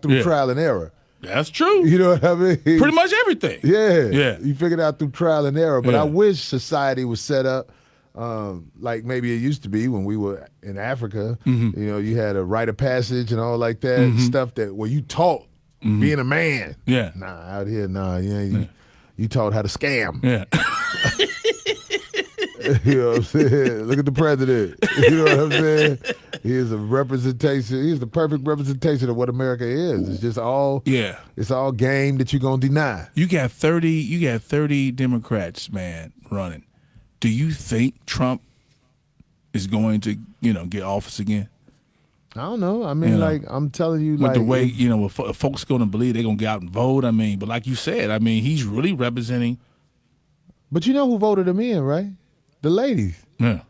through trial and error. That's true. You know what I mean? Pretty much everything. Yeah. You figured out through trial and error. But Yeah. I wish society was set up like maybe it used to be when we were in Africa. Mm-hmm. You know, you had a rite of passage and all like that stuff that where you taught being a man. Yeah. Nah, out here, you taught how to scam. Yeah. You know what I'm saying? Look at the president. You know what I'm saying? He is a representation. He's the perfect representation of what America is. It's just all It's all game that you're gonna deny. You got 30 Democrats, man, running. Do you think Trump is going to, get office again? I don't know. I mean, like I'm telling you, with the way if folks going to believe they're gonna get out and vote. I mean, but like you said, I mean, he's really representing. But you know who voted him in, right? The ladies. Yeah.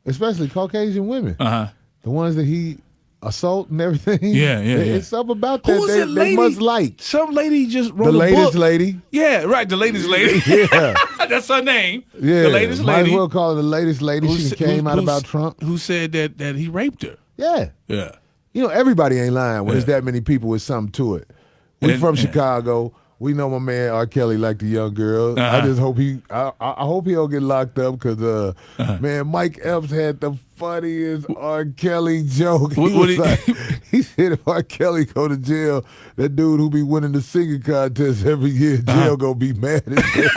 Especially Caucasian women. Uh-huh. The ones that he assault and everything. Yeah. It's something about that Who's that they must like. Some lady just wrote the latest book. lady. Yeah, right. The latest lady. Yeah. That's her name. Yeah. The latest Might lady. as well call her the latest lady. She came out about Trump. Who said that he raped her. Yeah. Yeah. You know, everybody ain't lying when there's that many people with something to it. We from Chicago. We know my man R. Kelly like the young girl. I just hope I hope he don't get locked up because man, Mike Epps had the funniest R. Kelly joke. He said if R. Kelly go to jail, that dude who be winning the singing contest every year in jail gonna be mad at him.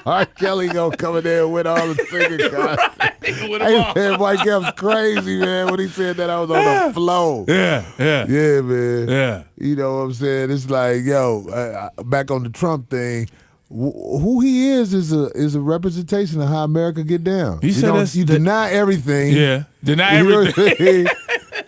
R. Kelly gonna come in there and win all the singing contests. Hey, Mike Epps crazy, man, when he said that I was on the floor. Yeah, man. Yeah. You know what I'm saying? It's like, back on the Trump thing, who he is a representation of how America get down. You deny everything. Yeah, deny everything.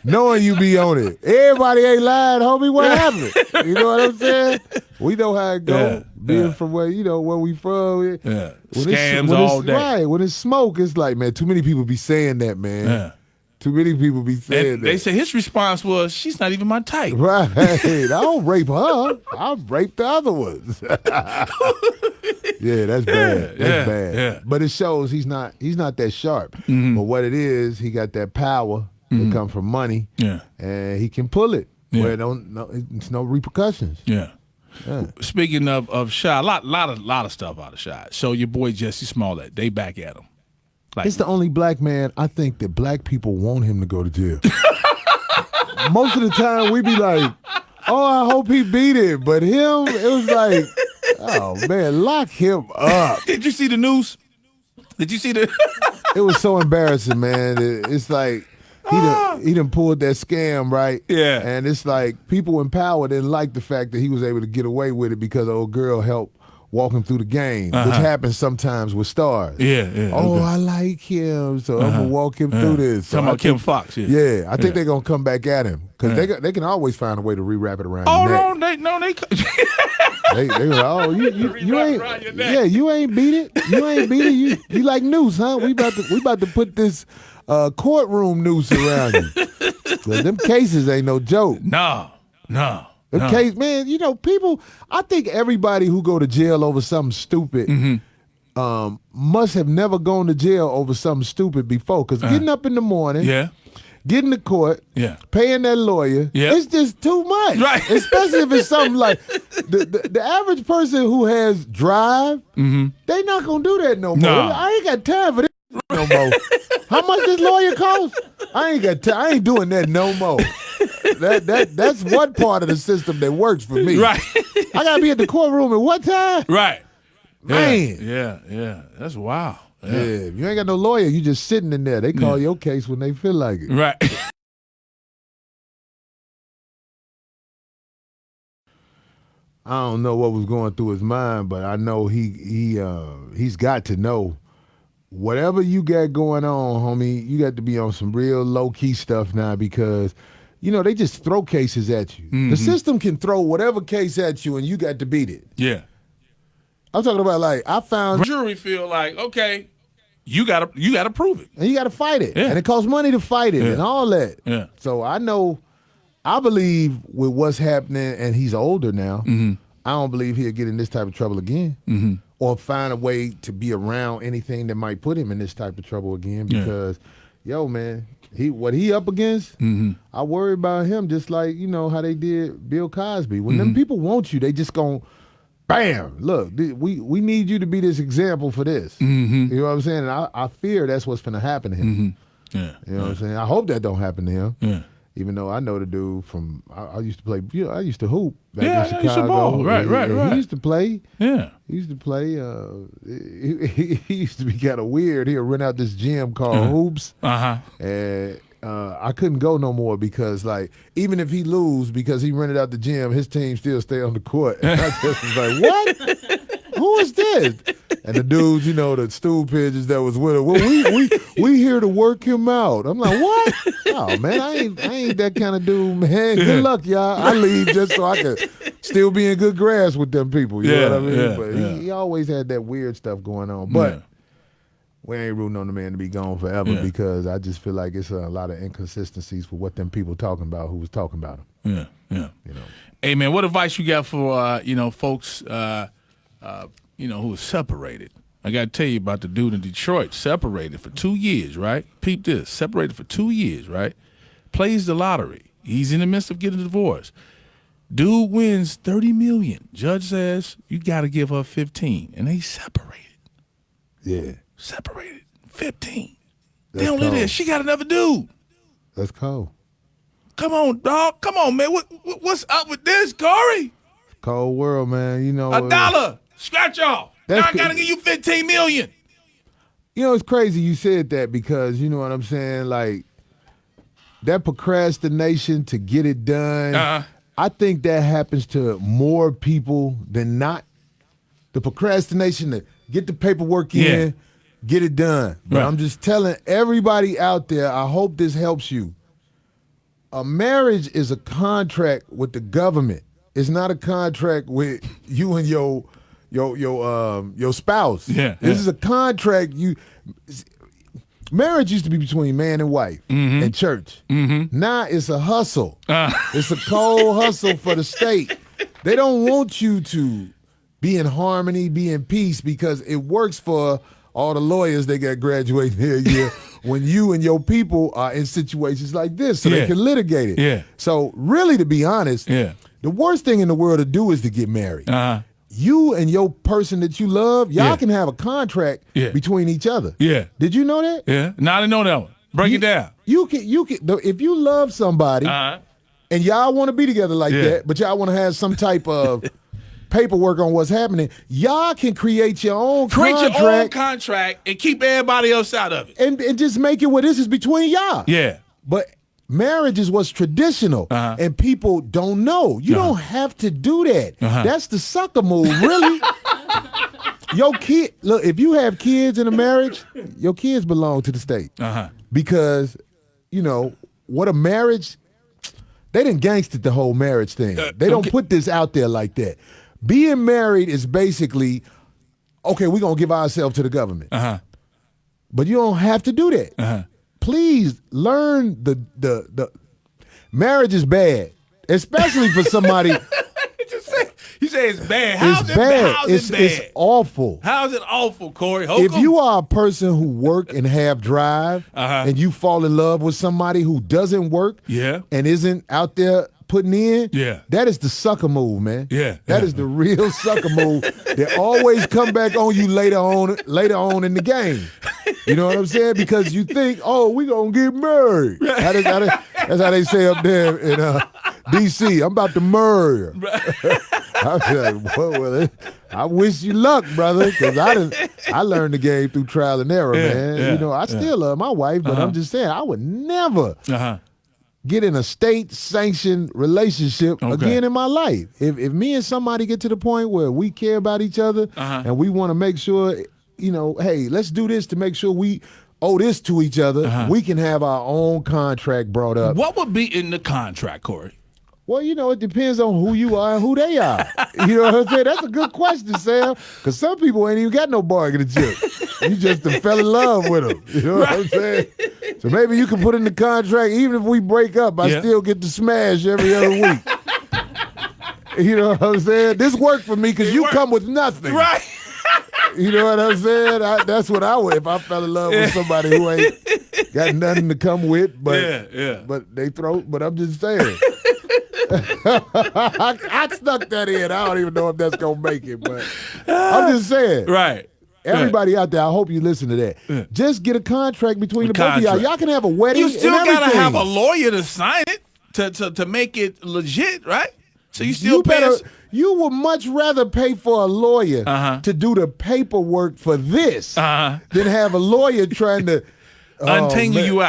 Knowing you be on it. Everybody ain't lying, homie. What happened? You know what I'm saying? We know how it go. Being from where we from. Yeah. Scams all day. Right. When it's smoke, it's like, man, too many people be saying that, man. Yeah. Too many people be saying that. They say his response was, she's not even my type. Right. I don't rape her. I rape the other ones. Yeah, that's bad. That's bad. Yeah. But it shows he's not that sharp. But what it is, he got that power that come from money. Yeah. And he can pull it where it's no repercussions. Yeah. Speaking of Shy, a lot of stuff out of Shy. So your boy Jussie Smollett, they back at him. Like, it's the only black man I think that black people want him to go to jail. Most of the time we be like, oh, I hope he beat it. But him, it was like, oh man, lock him up. Did you see the news? Did you see the? It was so embarrassing, man. It's like he done pulled that scam, right? Yeah. And it's like people in power didn't like the fact that he was able to get away with it because the old girl helped walk him through the game, which happens sometimes with stars. Yeah. Oh, I like him, so I'm gonna walk him through this. So Talking about Kim Foxx. Yeah, I think they're gonna come back at him because they can always find a way to rewrap it around. Oh your neck. They like, oh, you ain't, you ain't beat it. You ain't beat it. You like noose, huh? We about to put this courtroom noose around you. So them cases ain't no joke. No. Case, man, people, I think everybody who go to jail over something stupid must have never gone to jail over something stupid before. Because getting up in the morning, getting to court, paying that lawyer, it's just too much. Right. Especially if it's something like the average person who has drive, they not going to do that no more. No. I ain't got time for this no more. How much this lawyer cost? I ain't got time. I ain't doing that no more. That's one part of the system that works for me. Right. I gotta be at the courtroom at what time? Right. Man. Yeah. That's wild. Yeah. If you ain't got no lawyer, you just sitting in there. They call your case when they feel like it. Right. I don't know what was going through his mind, but I know he's got to know whatever you got going on, homie, you got to be on some real low-key stuff now because, they just throw cases at you. The system can throw whatever case at you and you got to beat it. Yeah. I'm talking about I found... The jury feel like, okay, you gotta prove it. And you gotta fight it. Yeah. And it costs money to fight it and all that. Yeah. So I believe with what's happening, and he's older now, I don't believe he'll get in this type of trouble again. Or find a way to be around anything that might put him in this type of trouble again because, yo, man, what he up against, I worry about him just like, how they did Bill Cosby. When them people want you, they just gon' bam, look, we need you to be this example for this. You know what I'm saying? And I fear that's what's gonna happen to him. Yeah. You know what I'm saying? I hope that don't happen to him. Yeah. Even though I know the dude from, I used to play, I used to hoop back in Chicago. I used to ball. Right. He used to play. Yeah. He used to play. He used to be kind of weird. He'd rent out this gym called Hoops. And I couldn't go no more because, like, even if he lose because he rented out the gym, his team still stay on the court. And I just was like, what? Who is this? And the dudes, the stool pigeons that was with him, well, we here to work him out. I'm like, what? Oh, man, I ain't that kind of dude, man. Good luck, y'all. I leave just so I can still be in good grass with them people. You know what I mean? But he always had that weird stuff going on. But we ain't rooting on the man to be gone forever because I just feel like it's a lot of inconsistencies for what them people talking about who was talking about him. Yeah. Hey, man, what advice you got for, folks, who was separated? I got to tell you about the dude in Detroit, separated for 2 years, right? Peep this, separated for 2 years, right? Plays the lottery. He's in the midst of getting a divorce. Dude wins $30 million. Judge says, you got to give her 15. And they separated. Yeah. Separated. 15. They don't live there. She got another dude. That's cold. Come on, dog. Come on, man. What's up with this, Corey? Cold world, man. $1. Scratch off. Now I got to give you $15 million. It's crazy you said that because, you know what I'm saying, like, that procrastination to get it done, I think that happens to more people than not. The procrastination to get the paperwork in, get it done. But I'm just telling everybody out there, I hope this helps you. A marriage is a contract with the government. It's not a contract with you and your spouse. This is a contract. Marriage used to be between man and wife and church. Now it's a hustle. It's a cold hustle for the state. They don't want you to be in harmony, be in peace, because it works for all the lawyers that got graduated here a year when you and your people are in situations like this so they can litigate it. So really, to be honest, the worst thing in the world to do is to get married. You and your person that you love, y'all can have a contract between each other. Did you know that? Yeah. No, I didn't know that one. Break it down. You can if you love somebody and y'all want to be together like that, but y'all want to have some type of paperwork on what's happening, y'all can create your own contract and keep everybody else out of it. And just make it where this is between y'all. Yeah. But marriage is what's traditional, and people don't know. You don't have to do that. That's the sucker move, really. Your kid, look, if you have kids in a marriage, your kids belong to the state. Because, what a marriage, they done gangsted the whole marriage thing. They don't put this out there like that. Being married is basically, okay, we're going to give ourselves to the government. But you don't have to do that. Please learn the marriage is bad, especially for somebody. You say it's bad. How's it bad? It's bad? It's awful. How's it awful, Corey Holcomb? If you are a person who work and have drive, and you fall in love with somebody who doesn't work, and isn't out there putting in, that is the sucker move, man. That is the real sucker move. They always come back on you later on in the game. You know what I'm saying? Because you think, oh, we gonna get married. That's how they say up there in D.C. I'm about to marry. I'm like, well, I wish you luck, brother, because I learned the game through trial and error, man. I still love my wife, but I'm just saying I would never get in a state-sanctioned relationship again in my life. If me and somebody get to the point where we care about each other and we want to make sure, hey, let's do this to make sure we owe this to each other, we can have our own contract brought up. What would be in the contract, Corey? Well, it depends on who you are and who they are. You know what I'm saying? That's a good question, Sam, because some people ain't even got no bargaining chip. You just fell in love with them. You know what I'm saying? So maybe you can put in the contract, even if we break up, I still get to smash every other week. You know what I'm saying? This worked for me because you come with nothing. Right. You know what I'm saying? That's what I would if I fell in love with somebody who ain't got nothing to come with, but But I'm just saying. I stuck that in. I don't even know if that's gonna make it, but I'm just saying. Right. Everybody out there, I hope you listen to that. Yeah. Just get a contract between the both of y'all. Y'all can have a wedding. You still and gotta have a lawyer to sign it to make it legit, right? So you would much rather pay for a lawyer to do the paperwork for this than have a lawyer trying to untangle you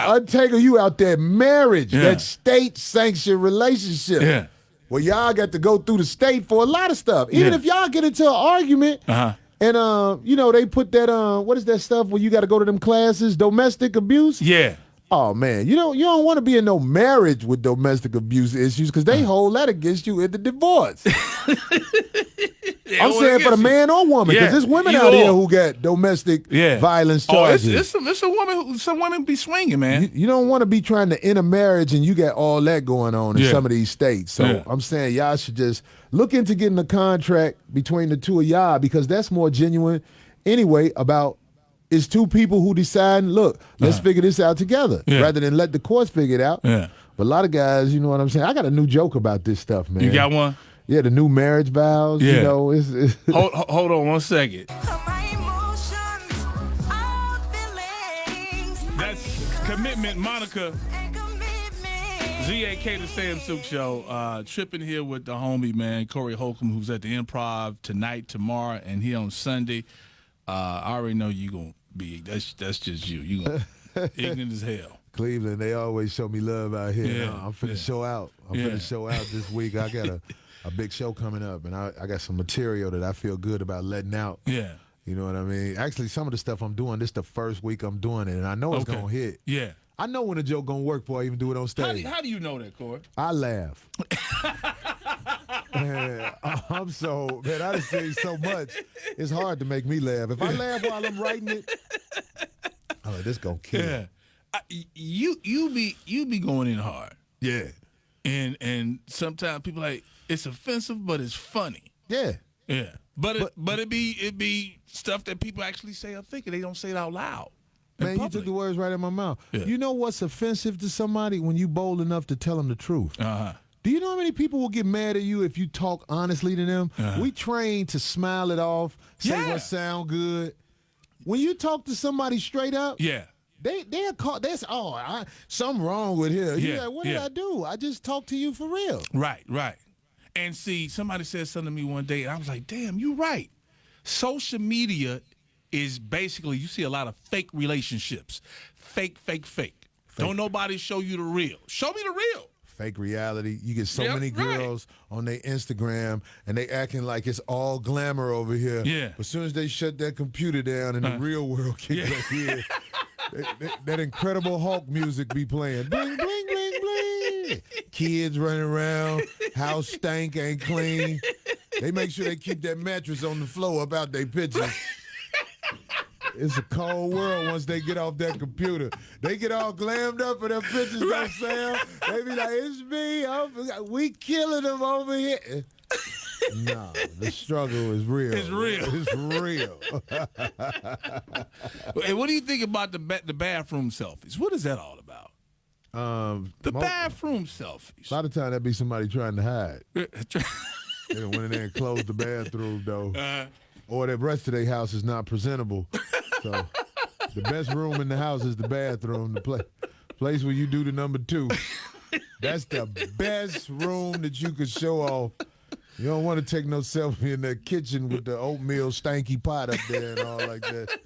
out that marriage, that state-sanctioned relationship. Yeah. Well, y'all got to go through the state for a lot of stuff. Even if y'all get into an argument, and they put that what is that stuff where you got to go to them classes, domestic abuse? Yeah. Oh man, you don't want to be in no marriage with domestic abuse issues because they hold that against you in the divorce. I'm saying for the man or woman, because there's women out here who got domestic violence charges. It's a woman. Some women be swinging, man. You don't want to be trying to end a marriage and you got all that going on in some of these states. So I'm saying y'all should just look into getting a contract between the two of y'all because that's more genuine anyway about it's two people who decide, look, let's figure this out together rather than let the courts figure it out. Yeah. But a lot of guys, you know what I'm saying? I got a new joke about this stuff, man. You got one? Yeah, the new marriage vows. Yeah. You know, it's hold on 1 second. That's Commitment, Monica. ZAK, the Sam Sylk Show. Tripping here with the homie, man, Corey Holcomb, who's at the Improv tonight, tomorrow, and here on Sunday. I already know you gonna be. That's just you. You gonna ignorant as hell. Cleveland, they always show me love out here. Yeah, I'm finna show out. I'm finna show out this week. I got a big show coming up, and I got some material that I feel good about letting out. Yeah. You know what I mean? Actually, some of the stuff I'm doing, this the first week I'm doing it, and I know it's gonna hit. Yeah. I know when a joke gonna work before I even do it on stage. How do you know that, Corey? I laugh. Man, I'm so, man, I done seen so much. It's hard to make me laugh. If I laugh while I'm writing it, this gonna kill. Yeah. You be going in hard. Yeah. And sometimes people like it's offensive, but it's funny. Yeah. Yeah. But it be stuff that people actually say or think, and they don't say it out loud. Man, you took the words right in my mouth. Yeah. You know what's offensive to somebody when you bold enough to tell them the truth? Do you know how many people will get mad at you if you talk honestly to them? We train to smile it off, say what sound good. When you talk to somebody straight up, they're caught. That's something wrong with him. Yeah, like, what did I do? I just talked to you for real. Right. And see, somebody said something to me one day, and I was like, damn, you right. Social media is basically, you see a lot of fake relationships. Fake. Don't nobody show you the real. Show me the real. Fake reality. You get so many girls on their Instagram and they acting like it's all glamour over here. Yeah. But as soon as they shut that computer down and the real world kicks back in, that Incredible Hulk music be playing. Bling, bling, bling, bling. Kids running around. House stank, ain't clean. They make sure they keep that mattress on the floor up out their pictures. It's a cold world once they get off that computer. They get all glammed up for their pictures don't sound. They be like, it's me. We killing them over here. No, the struggle is real. It's real. It's real. Hey, what do you think about the bathroom selfies? What is that all about? The bathroom selfies. A lot of time that be somebody trying to hide. They done went in there and closed the bathroom, though. Or the rest of their house is not presentable. So the best room in the house is the bathroom, the place where you do the number 2. That's the best room that you could show off. You don't want to take no selfie in that kitchen with the oatmeal stanky pot up there and all like that.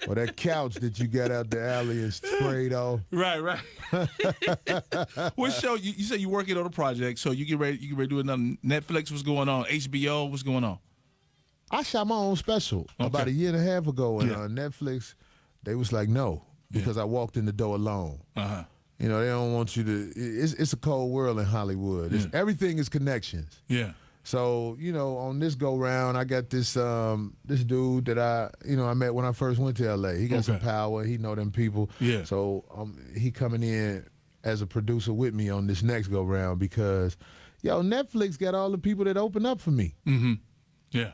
Or that couch that you got out the alley and sprayed off. Right. What show? You say you're working on a project, so you get ready to do another Netflix. What's going on? HBO, what's going on? I shot my own special about a year and a half ago, and Netflix, they was like, no, because I walked in the door alone. You know, they don't want you to. It's a cold world in Hollywood. Everything is connections. Yeah. So, you know, on this go round, I got this this dude that I met when I first went to LA. He got some power. He know them people. Yeah. So he coming in as a producer with me on this next go round because, Netflix got all the people that open up for me. Mm-hmm. Yeah.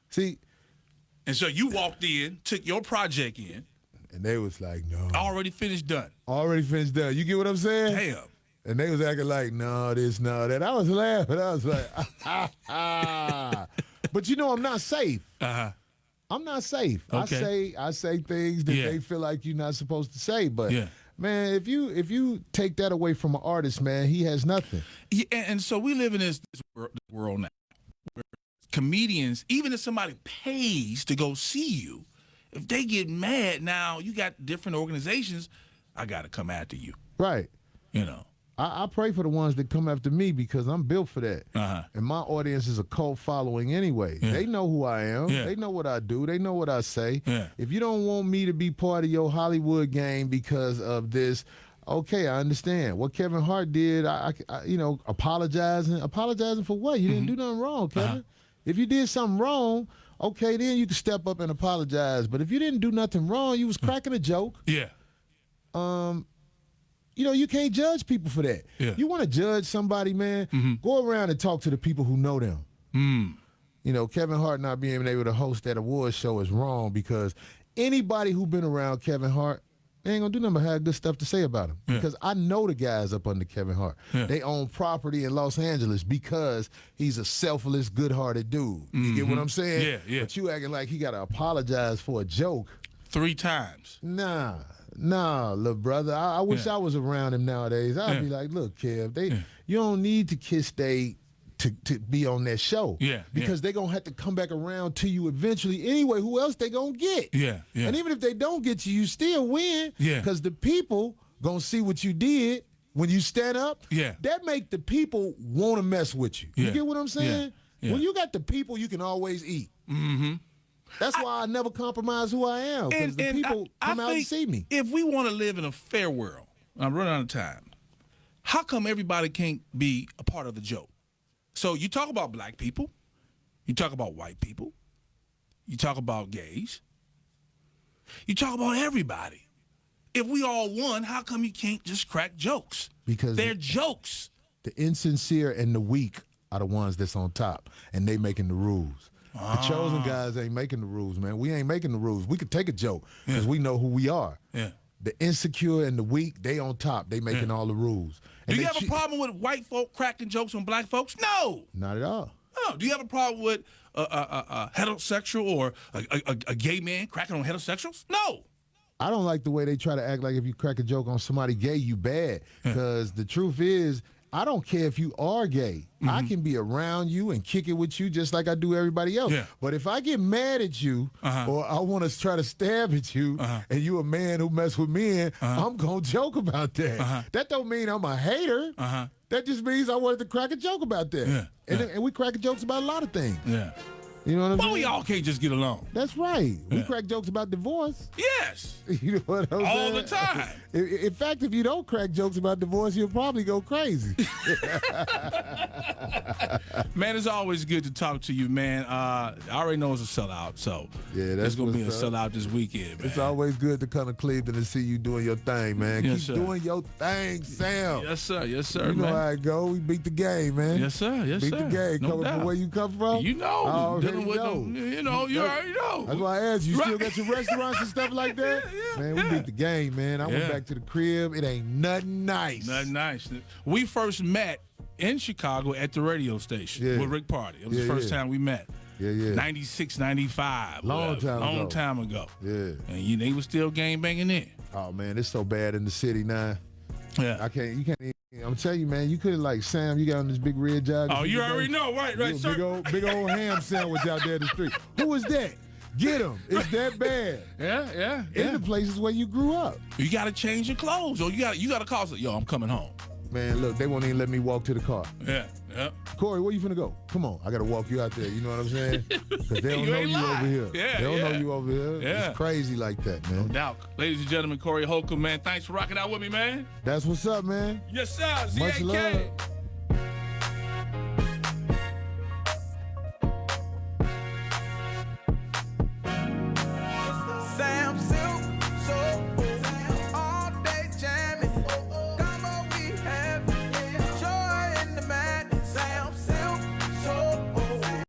See. And so you walked in, took your project in. And they was like, no. Already finished, done. Already finished, done. You get what I'm saying? Damn. And they was acting like, no, this, no, that. I was laughing. I was like, But you know, I'm not safe. I'm not safe. Okay. I say things that they feel like you're not supposed to say. But man, if you take that away from an artist, man, he has nothing. Yeah, and so we live in this world now where comedians, even if somebody pays to go see you, if they get mad, now you got different organizations, I got to come after you. Right. You know. I pray for the ones that come after me because I'm built for that. And my audience is a cult following anyway. They know who I am. They know what I do. They know what I say. If you don't want me to be part of your Hollywood game because of this, okay, I understand. What Kevin Hart did, I you know, apologizing. Apologizing for what? You didn't do nothing wrong, Kevin. If you did something wrong, okay, then you can step up and apologize. But if you didn't do nothing wrong, you was cracking a joke. You know, you can't judge people for that. You want to judge somebody, man, go around and talk to the people who know them. You know, Kevin Hart not being able to host that award show is wrong because anybody who been around Kevin Hart, they ain't going to do nothing but have good stuff to say about him. Because I know the guys up under Kevin Hart. They own property in Los Angeles because he's a selfless, good-hearted dude. You get what I'm saying? But you acting like he got to apologize for a joke. 3 times. Nah, little brother. I wish I was around him nowadays. I'd be like, look, Kev, you don't need to kiss they to be on that show. Because they're going to have to come back around to you eventually anyway. Who else they going to get? And even if they don't get you, you still win. Because the people going to see what you did when you stand up. That make the people want to mess with you. You get what I'm saying? When you got the people, you can always eat. That's why I never compromise who I am, because the people come out and see me. If we want to live in a fair world, I'm running out of time, how come everybody can't be a part of the joke? So you talk about black people, you talk about white people, you talk about gays, you talk about everybody. If we all won, how come you can't just crack jokes? Because they're jokes. The insincere and the weak are the ones that's on top, and they making the rules. The chosen guys ain't making the rules, man. We ain't making the rules. We could take a joke because we know who we are. The insecure and the weak, they on top. They making all the rules. And do you have a problem with white folk cracking jokes on black folks? No. Not at all. No. Do you have a problem with a heterosexual or a gay man cracking on heterosexuals? No. I don't like the way they try to act like if you crack a joke on somebody gay, you bad. Because the truth is, I don't care if you are gay. I can be around you and kick it with you just like I do everybody else. But if I get mad at you or I want to try to stab at you and you a man who mess with men, I'm going to joke about that. That don't mean I'm a hater. That just means I wanted to crack a joke about that. And we crack jokes about a lot of things. You know what I'm saying? Well, we all can't just get along. That's right. We crack jokes about divorce. Yes. You know what I'm saying? All the time. In fact, if you don't crack jokes about divorce, you'll probably go crazy. Man, it's always good to talk to you, man. I already know it's a sellout, so it's going to be a sellout this weekend, man. It's always good to come to Cleveland and see you doing your thing, man. Keep doing your thing, Sam. Yes, sir. Yes, sir, you know how it go. We beat the game, man. Yes, sir. Yes, beat sir. the game. No Coming doubt. from where you come from. You know. You already know. That's why I asked you. Still got your restaurants and stuff like that? Man, we beat the game, man. I went back to the crib. It ain't nothing nice. Nothing nice. We first met in Chicago at the radio station with Rick Party. It was the first time we met. 96, 95. Long time ago. And they was still gang banging then. Oh, man, it's so bad in the city now. Yeah. You can't even. I'm telling you, man, you could have, like, Sam, you got on this big red jog. Oh, you already know. Right, sir. Big old ham sandwich out there in the street. Who is that? Get him. It's that bad. Yeah. In the places where you grew up. You got to change your clothes, or you got to call. Yo, I'm coming home. Man, look, they won't even let me walk to the car. Yeah. Corey, where you finna go? Come on, I gotta walk you out there. You know what I'm saying? Because they don't know you over here. They don't know you over here. It's crazy like that, man. No doubt. Ladies and gentlemen, Corey Holcomb, man, thanks for rocking out with me, man. That's what's up, man. Yes, sir. Much love.